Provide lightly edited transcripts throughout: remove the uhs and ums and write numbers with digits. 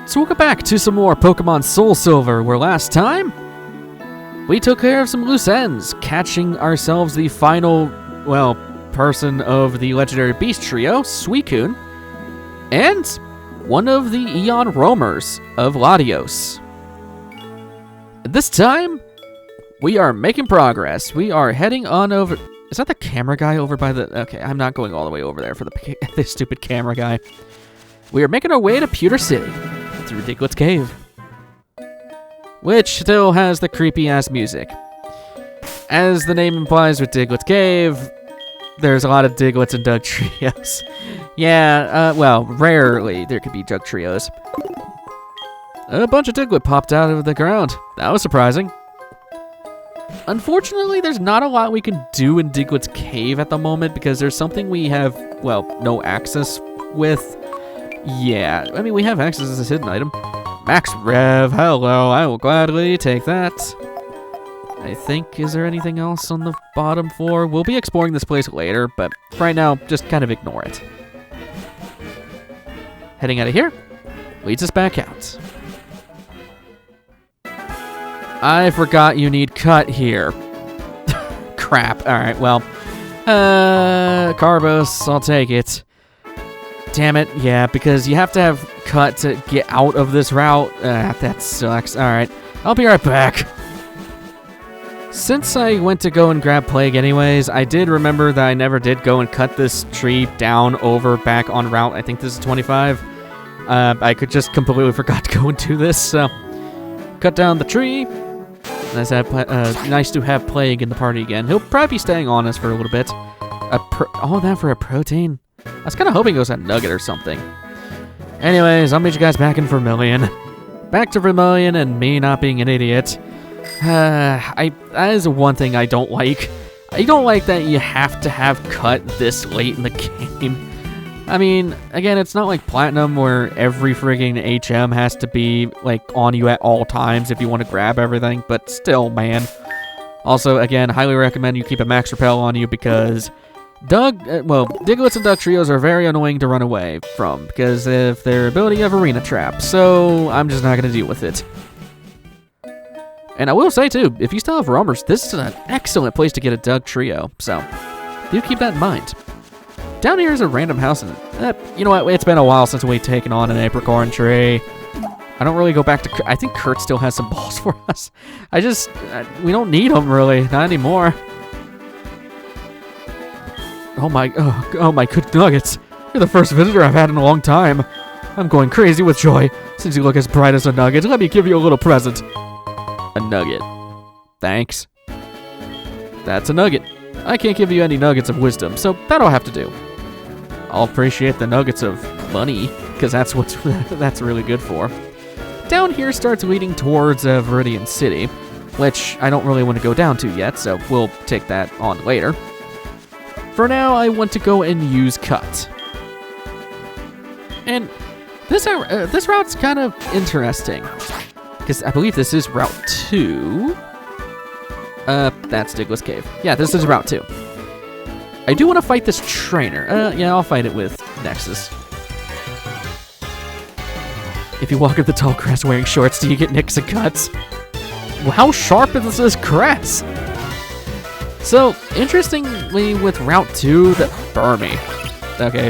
So we'll go back to some more Pokemon SoulSilver, where last time we took care of some loose ends, catching ourselves the final, well, person of the legendary beast trio, Suicune, and one of the Eon Roamers of Latios. This time, we are making progress. We are heading on over... Is that the camera guy over by the... Okay, I'm not going all the way over there for the stupid camera guy. We are making our way to Pewter City through Diglett's Cave, which still has the creepy-ass music. As the name implies with Diglett's Cave, there's a lot of Diglets and Doug trios. Yeah, well, rarely there could be Doug trios. A bunch of Diglett popped out of the ground. That was surprising. Unfortunately, there's not a lot we can do in Diglett's Cave at the moment because there's something we have, well, no access with. Yeah, I mean, we have access to this hidden item. Max Rev, hello, I will gladly take that. I think, is there anything else on the bottom floor? We'll be exploring this place later, but right now, just kind of ignore it. Heading out of here leads us back out. I forgot you need cut here. Crap. Alright, well. Carbos, I'll take it. Damn it, yeah, because you have to have cut to get out of this route. That sucks. Alright, I'll be right back. Since I went to go and grab Plague anyways, I did remember that I never did go and cut this tree down over back on route. I think this is 25. I could just completely forgot to go and do this, so... Cut down the tree. Nice to have Plague in the party again. He'll probably be staying on us for a little bit. All that for a protein? I was kind of hoping it was a nugget or something. Anyways, I'll meet you guys back in Vermilion. Back to Vermilion and me not being an idiot. That is one thing I don't like. I don't like that you have to have cut this late in the game. I mean, again, it's not like Platinum where every frigging HM has to be, like, on you at all times if you want to grab everything, but still, man. Also, again, highly recommend you keep a Max Repel on you because Diglets and Duck Trios are very annoying to run away from because of their ability of Arena Trap, so I'm just not going to deal with it. And I will say, too, if you still have Roamers, this is an excellent place to get a Doug Trio, so do keep that in mind. Down here is a random house, and you know what? It's been a while since we've taken on an apricorn tree. I don't really go back to... I think Kurt still has some balls for us. We don't need them, really. Not anymore. Oh my good nuggets. You're the first visitor I've had in a long time. I'm going crazy with joy. Since you look as bright as a nugget, let me give you a little present. A nugget. Thanks. That's a nugget. I can't give you any nuggets of wisdom, so that'll have to do. I'll appreciate the nuggets of money, because that's what that's really good for. Down here starts leading towards Viridian City, which I don't really want to go down to yet, so we'll take that on later. For now, I want to go and use Cut. And this route's kind of interesting, because I believe this is Route 2. That's Diglett's Cave. Yeah, this is Route 2. I do want to fight this trainer. Yeah, I'll fight it with Nexus. If you walk up the tall grass wearing shorts, do you get nicks and cuts? Well, how sharp is this grass? So, interestingly, with Route 2, the Burmy. Okay,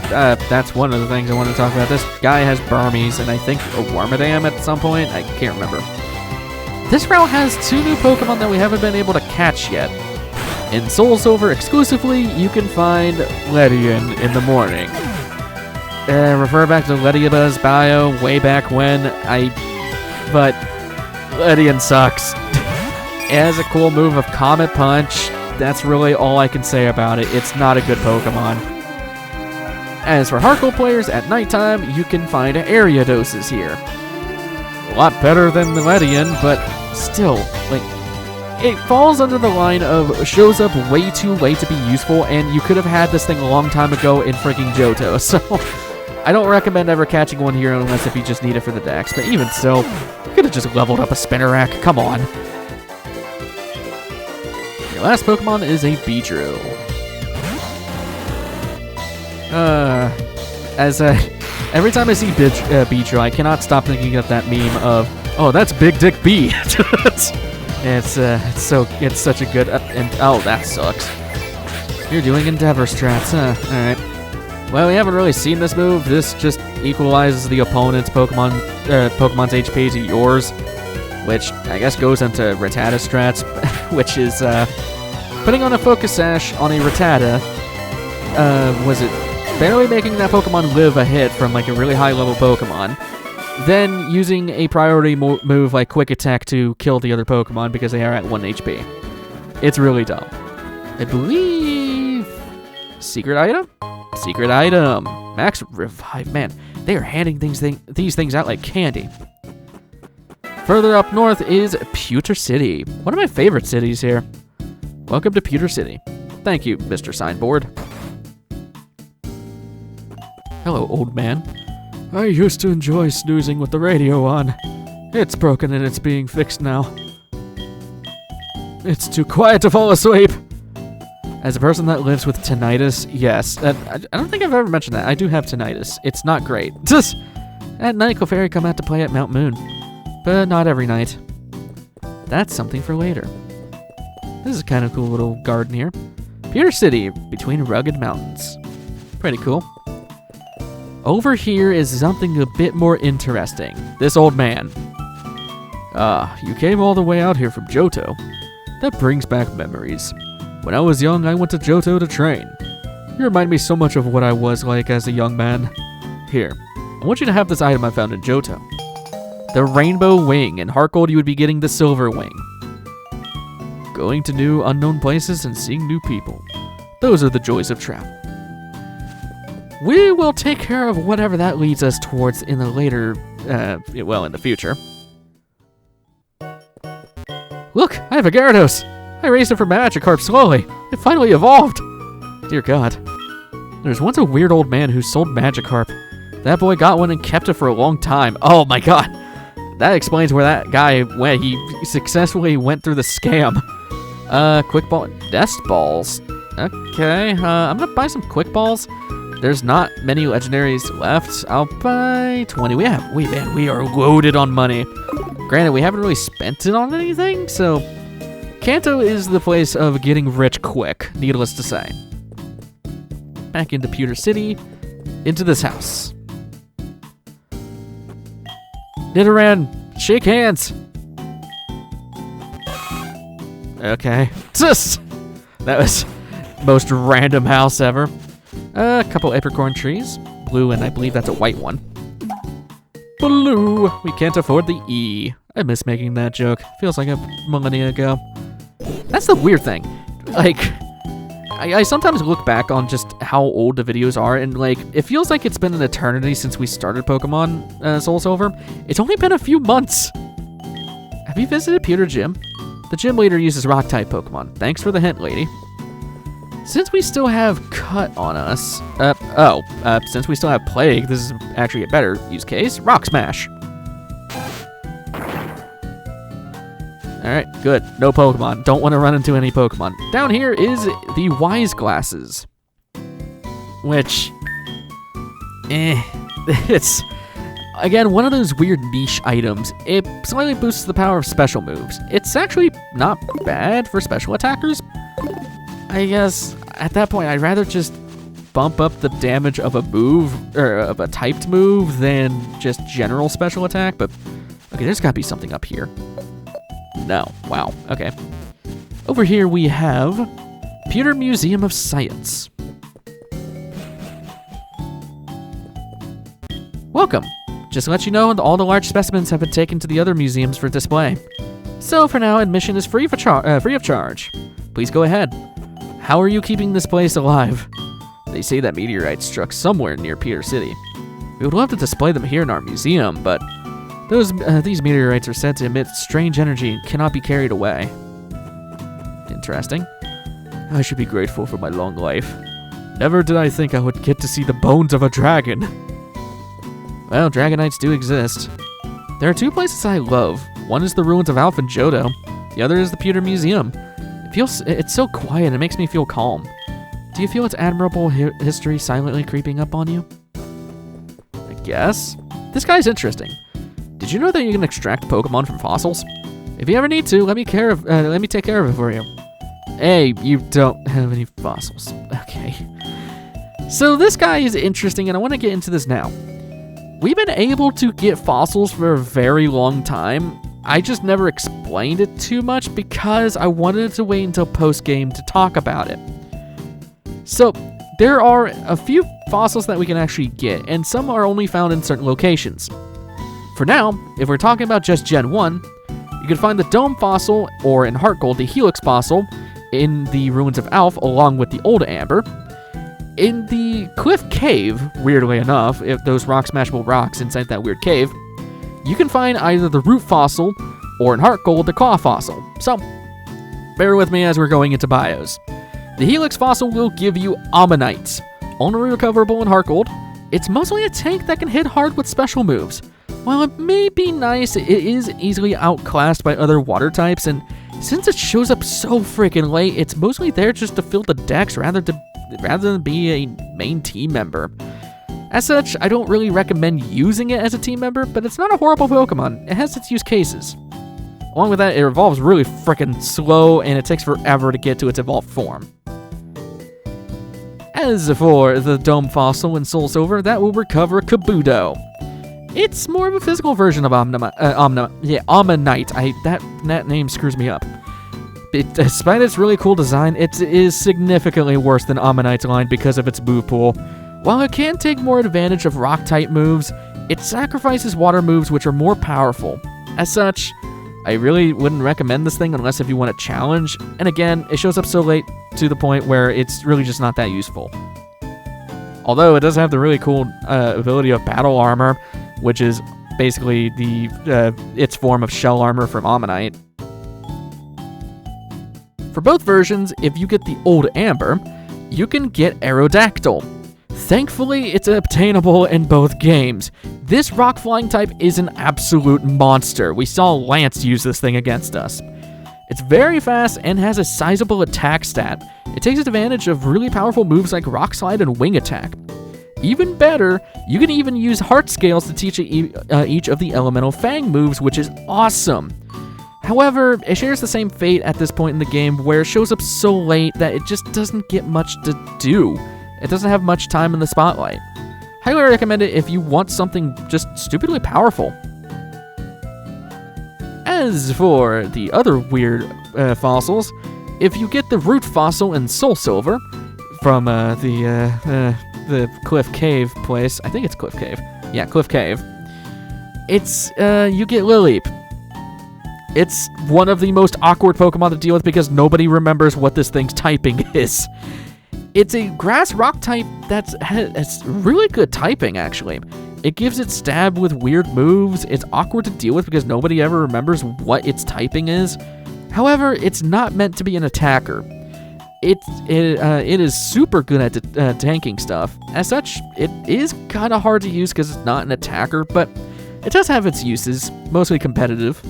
that's one of the things I want to talk about. This guy has Burmies, and I think a Wormadam at some point. I can't remember. This route has 2 new Pokemon that we haven't been able to catch yet. In SoulSilver exclusively, you can find Ledian in the morning. Refer back to Ledia's bio way back when, but Ledian sucks. It has a cool move of Comet Punch. That's really all I can say about it. It's not a good Pokemon. As for hardcore players, at nighttime, you can find Ariadoses here. A lot better than the Ledian, but still, like, it falls under the line of shows up way too late to be useful, and you could have had this thing a long time ago in freaking Johto, so I don't recommend ever catching one here unless if you just need it for the dex, but even so, you could have just leveled up a Spinarak, come on. Your last Pokemon is a Beedrill. Every time I see Beecher, I cannot stop thinking of that meme of, oh, that's Big Dick B. It's such a good, and oh, that sucks. You're doing Endeavor strats, huh? Alright. Well, we haven't really seen this move. This just equalizes the opponent's Pokemon's HP to yours, which I guess goes into Rattata strats, which is putting on a Focus Sash on a Rattata. Was it barely making that Pokemon live a hit from like a really high level Pokemon, then using a priority move like Quick Attack to kill the other Pokemon because they are at 1 HP. It's really dumb. I believe secret item. Secret item. Max Revive. Man, they are handing these things out like candy. Further up north is Pewter City. One of my favorite cities here. Welcome to Pewter City. Thank you, Mr. Signboard. Hello, old man. I used to enjoy snoozing with the radio on. It's broken and it's being fixed now. It's too quiet to fall asleep. As a person that lives with tinnitus, yes. I don't think I've ever mentioned that. I do have tinnitus. It's not great. Just at night, Clefairy come out to play at Mount Moon. But not every night. That's something for later. This is a kind of cool little garden here. Pewter City, between rugged mountains. Pretty cool. Over here is something a bit more interesting. This old man. Ah, you came all the way out here from Johto. That brings back memories. When I was young, I went to Johto to train. You remind me so much of what I was like as a young man. Here, I want you to have this item I found in Johto. The Rainbow Wing. In Heart Gold, you would be getting the Silver Wing. Going to new, unknown places and seeing new people. Those are the joys of travel. We will take care of whatever that leads us towards in the later, in the future. Look, I have a Gyarados. I raised it from Magikarp slowly. It finally evolved. Dear God. There's once a weird old man who sold Magikarp. That boy got one and kept it for a long time. Oh my God. That explains where that guy went. He successfully went through the scam. Quick Ball. Nest Balls. Okay, I'm gonna buy some Quick Balls. There's not many legendaries left. I'll buy 20. We are loaded on money. Granted, we haven't really spent it on anything, so Kanto is the place of getting rich quick, needless to say. Back into Pewter City, into this house. Nidoran, shake hands. Okay. That was most random house ever. A couple apricorn trees. Blue, and I believe that's a white one. Blue. We can't afford the E. I miss making that joke. Feels like a millennia ago. That's the weird thing. Like, I sometimes look back on just how old the videos are, and like, it feels like it's been an eternity since we started Pokemon SoulSilver. It's only been a few months. Have you visited Pewter Gym? The gym leader uses rock-type Pokemon. Thanks for the hint, lady. Since we still have Cut on us, since we still have Plague, this is actually a better use case. Rock Smash. Alright, good. No Pokemon. Don't want to run into any Pokemon. Down here is the Wise Glasses. Which, it's, again, one of those weird niche items. It slightly boosts the power of special moves. It's actually not bad for special attackers. I guess at that point, I'd rather just bump up the damage of a move, or of a typed move, than just general special attack. But, okay, there's gotta be something up here. No. Wow. Okay. Over here we have Pewter Museum of Science. Welcome. Just to let you know, all the large specimens have been taken to the other museums for display. So for now, admission is free of charge. Please go ahead. How are you keeping this place alive? They say that meteorites struck somewhere near Pewter City. We would love to display them here in our museum, but these meteorites are said to emit strange energy and cannot be carried away. Interesting. I should be grateful for my long life. Never did I think I would get to see the bones of a dragon. Well, Dragonites do exist. There are two places I love. One is the ruins of Alpha and Johto. The other is the Pewter Museum. It's so quiet, it makes me feel calm. Do you feel its admirable history silently creeping up on you? I guess. This guy's interesting. Did you know that you can extract Pokemon from fossils? If you ever need to, let me take care of it for you. Hey, you don't have any fossils. Okay. So this guy is interesting, and I want to get into this now. We've been able to get fossils for a very long time. I just never explained it too much because I wanted to wait until post-game to talk about it. So, there are a few fossils that we can actually get, and some are only found in certain locations. For now, if we're talking about just Gen 1, you can find the Dome fossil, or in Heart Gold, the Helix fossil, in the Ruins of Alph, along with the Old Amber. In the Cliff Cave, weirdly enough, if those rock-smashable rocks inside that weird cave, you can find either the Root fossil, or in Heart Gold, the Claw fossil. So, bear with me as we're going into bios. The Helix fossil will give you Ammonite, only recoverable in Heart Gold. It's mostly a tank that can hit hard with special moves. While it may be nice, it is easily outclassed by other water types, and since it shows up so freaking late, it's mostly there just to fill the decks rather than be a main team member. As such, I don't really recommend using it as a team member, but it's not a horrible Pokemon. It has its use cases. Along with that, it evolves really freaking slow, and it takes forever to get to its evolved form. As for the Dome fossil in SoulSilver, that will recover Kabuto. It's more of a physical version of Ammonite. That name screws me up. Despite its really cool design, it is significantly worse than Ammonite's line because of its move pool. While it can take more advantage of rock-type moves, it sacrifices water moves which are more powerful. As such, I really wouldn't recommend this thing unless if you want a challenge, and again, it shows up so late to the point where it's really just not that useful. Although it does have the really cool ability of Battle Armor, which is basically its form of Shell Armor from Ammonite. For both versions, if you get the Old Amber, you can get Aerodactyl. Thankfully, it's obtainable in both games. This rock flying type is an absolute monster. We saw Lance use this thing against us. It's very fast and has a sizable attack stat. It takes advantage of really powerful moves like Rock Slide and Wing Attack. Even better, you can even use Heart Scales to teach each of the Elemental Fang moves, which is awesome. However, it shares the same fate at this point in the game where it shows up so late that it just doesn't get much to do. It doesn't have much time in the spotlight. Highly recommend it if you want something just stupidly powerful. As for the other weird fossils, if you get the Root fossil in SoulSilver from the Cliff Cave place, I think it's Cliff Cave. Yeah, Cliff Cave. It's you get Lileep. It's one of the most awkward Pokemon to deal with because nobody remembers what this thing's typing is. It's a grass rock type it's really good typing, actually. It gives it stab with weird moves. It's awkward to deal with because nobody ever remembers what its typing is. However, it's not meant to be an attacker. It is super good at tanking stuff. As such, it is kind of hard to use because it's not an attacker, but it does have its uses, mostly competitive.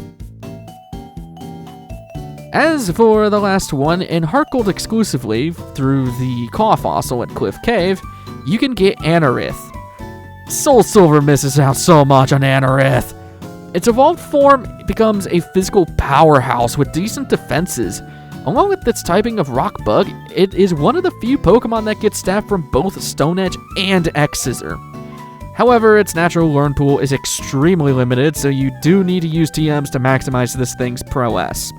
As for the last one, in Heart Gold exclusively, through the Claw fossil at Cliff Cave, you can get Anorith. SoulSilver misses out so much on Anorith. Its evolved form becomes a physical powerhouse with decent defenses. Along with its typing of Rock Bug, it is one of the few Pokemon that gets stab from both Stone Edge and X-Scissor. However, its natural learn pool is extremely limited, so you do need to use TMs to maximize this thing's prowess.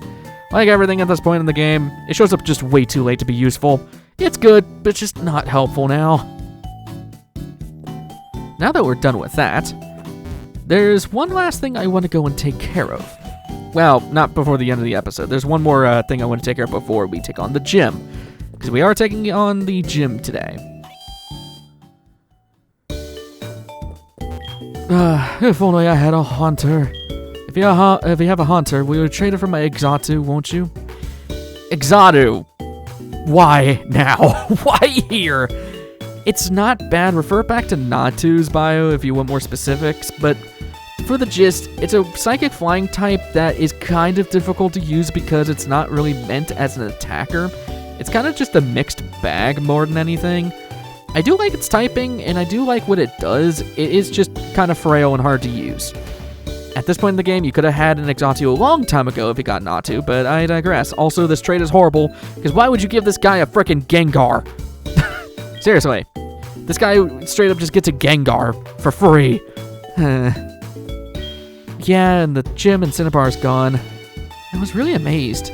Like everything at this point in the game, it shows up just way too late to be useful. It's good, but just not helpful now. Now that we're done with that, there's one last thing I want to go and take care of. Well, not before the end of the episode. There's one more thing I want to take care of before we take on the gym. Because we are taking on the gym today. If only I had a hunter. If you have a hunter, we would trade it for my Exatu, won't you? Exatu! Why now? Why here? It's not bad. Refer back to Natu's bio if you want more specifics, but for the gist, it's a psychic flying type that is kind of difficult to use because it's not really meant as an attacker. It's kind of just a mixed bag more than anything. I do like its typing, and I do like what it does. It is just kind of frail and hard to use. At this point in the game, you could have had an Exatu a long time ago if you got Natu, but I digress. Also, this trait is horrible, because why would you give this guy a frickin' Gengar? Seriously. This guy straight up just gets a Gengar for free. Yeah, and the gym in Cinnabar's gone. I was really amazed.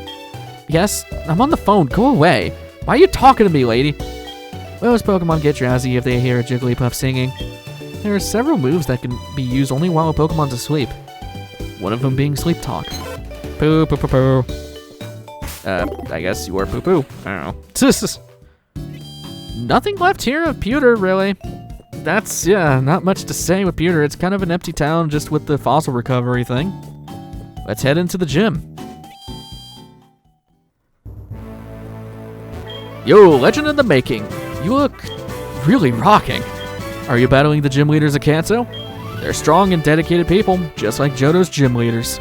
Yes, I'm on the phone. Go away. Why are you talking to me, lady? Most Pokemon get drowsy if they hear a Jigglypuff singing. There are several moves that can be used only while a Pokemon's asleep. One of them being Sleep Talk. Poo poo poo poo. I guess you are poo poo. I don't know. Nothing left here of Pewter, really. That's, yeah, not much to say with Pewter. It's kind of an empty town just with the fossil recovery thing. Let's head into the gym. Yo, legend in the making. You look really rocking. Are you battling the gym leaders of Kanto? They're strong and dedicated people, just like Johto's gym leaders.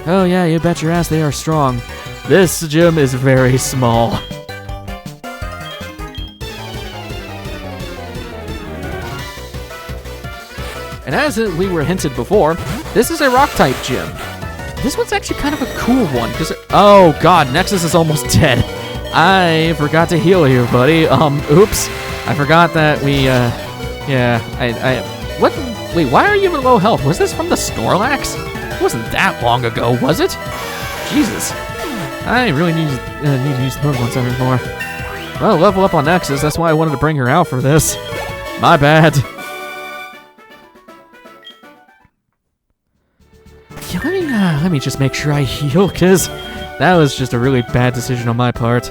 Oh yeah, you bet your ass they are strong. This gym is very small. And as we were hinted before, this is a rock-type gym. This one's actually kind of a cool one, because oh god, Nexus is almost dead. I forgot to heal you, buddy. Oops. I forgot that we, what? Wait, why are you in low health? Was this from the Snorlax? It wasn't that long ago, was it? Jesus. I really need to use the Pokemon Center more. Well, level up on Nexus, that's why I wanted to bring her out for this. My bad. Yeah, let me just make sure I heal, because that was just a really bad decision on my part.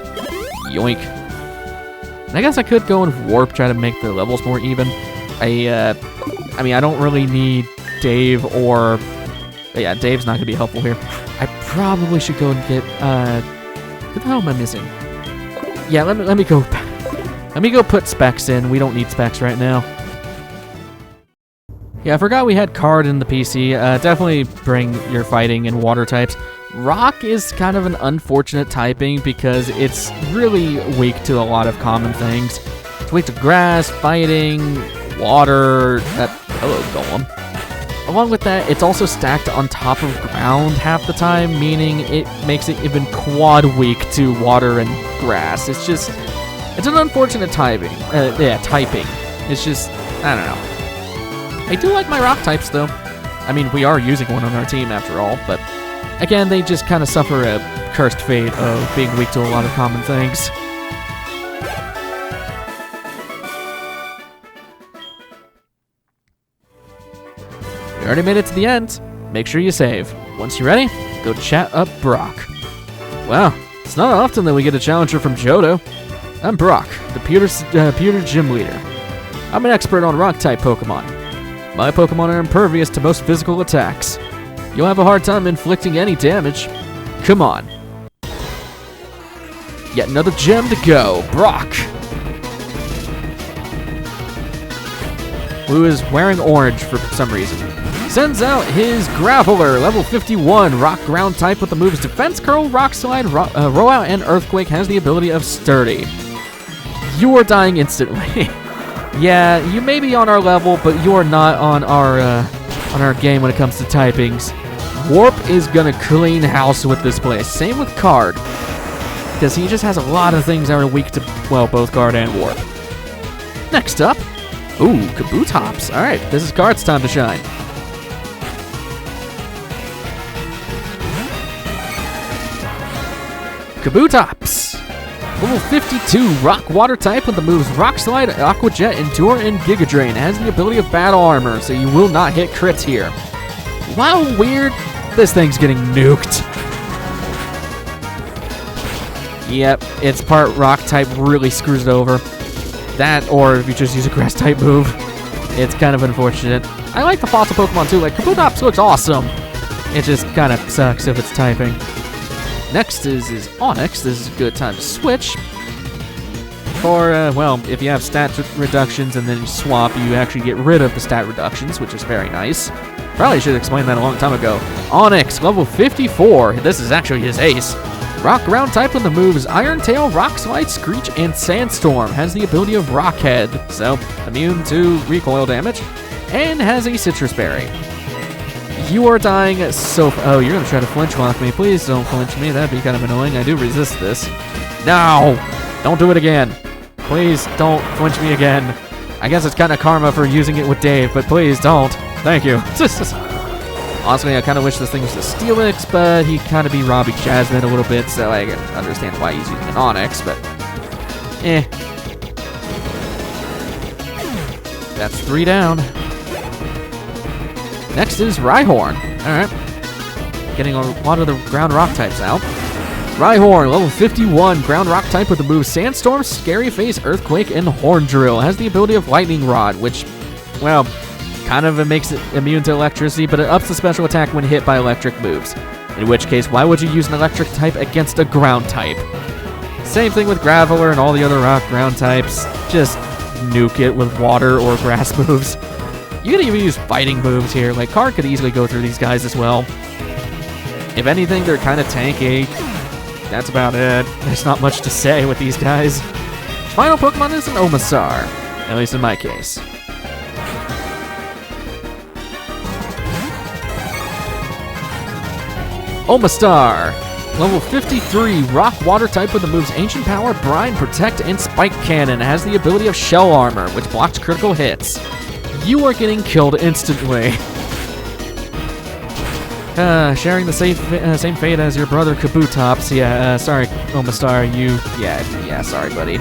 Yoink. And I guess I could go and warp, try to make the levels more even. I mean, I don't really need Dave or... Yeah, Dave's not going to be helpful here. I probably should go and get... Who the hell am I missing? Yeah, let me go... Let me go put specs in. We don't need specs right now. Yeah, I forgot we had card in the PC. Definitely bring your fighting and water types. Rock is kind of an unfortunate typing because it's really weak to a lot of common things. It's weak to grass, fighting, water, hello Golem. Along with that, it's also stacked on top of ground half the time, meaning it makes it even quad weak to water and grass. It's just, it's an unfortunate typing. Typing. It's just, I don't know. I do like my rock types though. I mean, we are using one on our team after all, but again, they just kind of suffer a cursed fate of being weak to a lot of common things. We already made it to the end. Make sure you save. Once you're ready, go chat up Brock. Wow, it's not often that we get a challenger from Johto. I'm Brock, the Pewter Gym Leader. I'm an expert on rock-type Pokemon. My Pokemon are impervious to most physical attacks. You'll have a hard time inflicting any damage. Come on. Yet another gem to go. Brock. Who is wearing orange for some reason. Sends out his Graveler, level 51, rock ground type with the moves Defense Curl, Rock Slide, Rollout, and Earthquake. Has the ability of Sturdy. You are dying instantly. Yeah, you may be on our level, but you are not on our game when it comes to typings. Warp is gonna clean house with this place. Same with Card, because he just has a lot of things that are weak to, well, both Card and Warp. Next up, ooh, Kabutops. All right, this is Card's time to shine. Kabutops. Level 52, Rock Water type with the moves Rock Slide, Aqua Jet, Endure, and Giga Drain. It has the ability of Battle Armor, so you will not hit crits here. Wow, weird. This thing's getting nuked. Yep, its part Rock type really screws it over. That, or if you just use a Grass type move, it's kind of unfortunate. I like the fossil Pokemon too. Like, Kabutops looks awesome. It just kind of sucks if it's typing. Next is Onyx. This is a good time to switch. For, well, if you have stat reductions and then you swap, you actually get rid of the stat reductions, which is very nice. Probably should have explained that a long time ago. Onyx, level 54. This is actually his ace. Rock ground type with the moves Iron Tail, Rock Slide, Screech, and Sandstorm. Has the ability of Rock Head, so immune to recoil damage, and has a Citrus Berry. You are dying so oh, you're gonna try to flinch lock me. Please don't flinch me, that'd be kind of annoying. I do resist this. No! Don't do it again. Please don't flinch me again. I guess it's kind of karma for using it with Dave, but please don't. Thank you. Honestly, I kind of wish this thing was a Steelix, but he kind of be robbing Jasmine a little bit, so I can understand why he's using an Onyx, but eh. That's 3 down. Next is Rhyhorn. Alright. Getting a lot of the ground rock types out. Rhyhorn, level 51, ground rock type with the moves Sandstorm, Scary Face, Earthquake, and Horn Drill. Has the ability of Lightning Rod, which, well, kind of makes it immune to electricity, but it ups the special attack when hit by electric moves. In which case, why would you use an electric type against a ground type? Same thing with Graveler and all the other rock ground types. Just nuke it with water or grass moves. You can even use fighting moves here. Like, Card could easily go through these guys as well. If anything, they're kind of tanky. That's about it. There's not much to say with these guys. Final Pokemon is an Omastar, at least in my case. Omastar, level 53, rock water type with the moves Ancient Power, Brine, Protect, and Spike Cannon. It has the ability of Shell Armor, which blocks critical hits. You are getting killed instantly. Sharing the same fate as your brother Kabutops. Yeah, sorry, Omastar, yeah, sorry, buddy.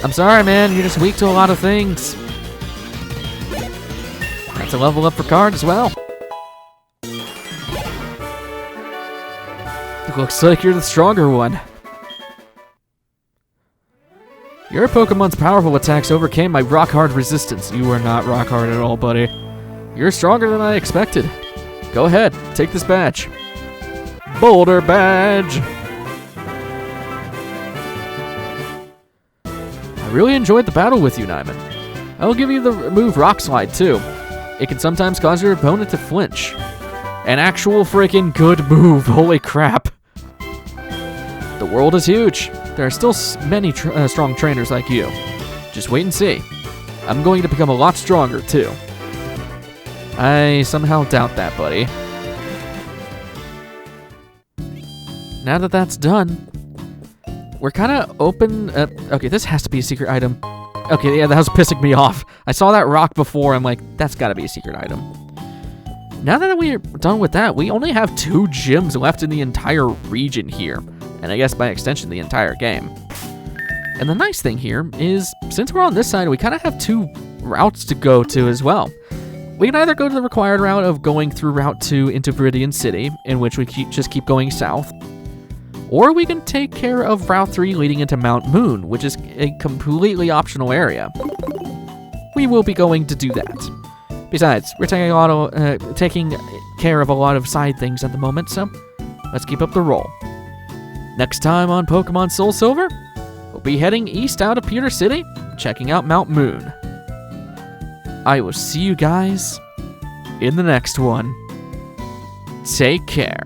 I'm sorry, man, you're just weak to a lot of things. That's a level up for Card as well. Looks like you're the stronger one. Your Pokemon's powerful attacks overcame my rock-hard resistance. You are not rock-hard at all, buddy. You're stronger than I expected. Go ahead, take this badge. Boulder badge! I really enjoyed the battle with you, Nyman. I will give you the move Rock Slide, too. It can sometimes cause your opponent to flinch. An actual freaking good move, holy crap. The world is huge. There are still many strong trainers like you. Just wait and see. I'm going to become a lot stronger, too. I somehow doubt that, buddy. Now that that's done, we're kind of open. Okay, this has to be a secret item. Okay, yeah, that was pissing me off. I saw that rock before. I'm like, that's got to be a secret item. Now that we're done with that, we only have 2 gyms left in the entire region here. And I guess by extension, the entire game. And the nice thing here is, since we're on this side, we kind of have 2 routes to go to as well. We can either go to the required route of going through Route 2 into Viridian City, in which we just keep going south. Or we can take care of Route 3 leading into Mount Moon, which is a completely optional area. We will be going to do that. Besides, we're taking care of a lot of side things at the moment, so let's keep up the roll. Next time on Pokemon SoulSilver, we'll be heading east out of Pewter City, checking out Mount Moon. I will see you guys in the next one. Take care.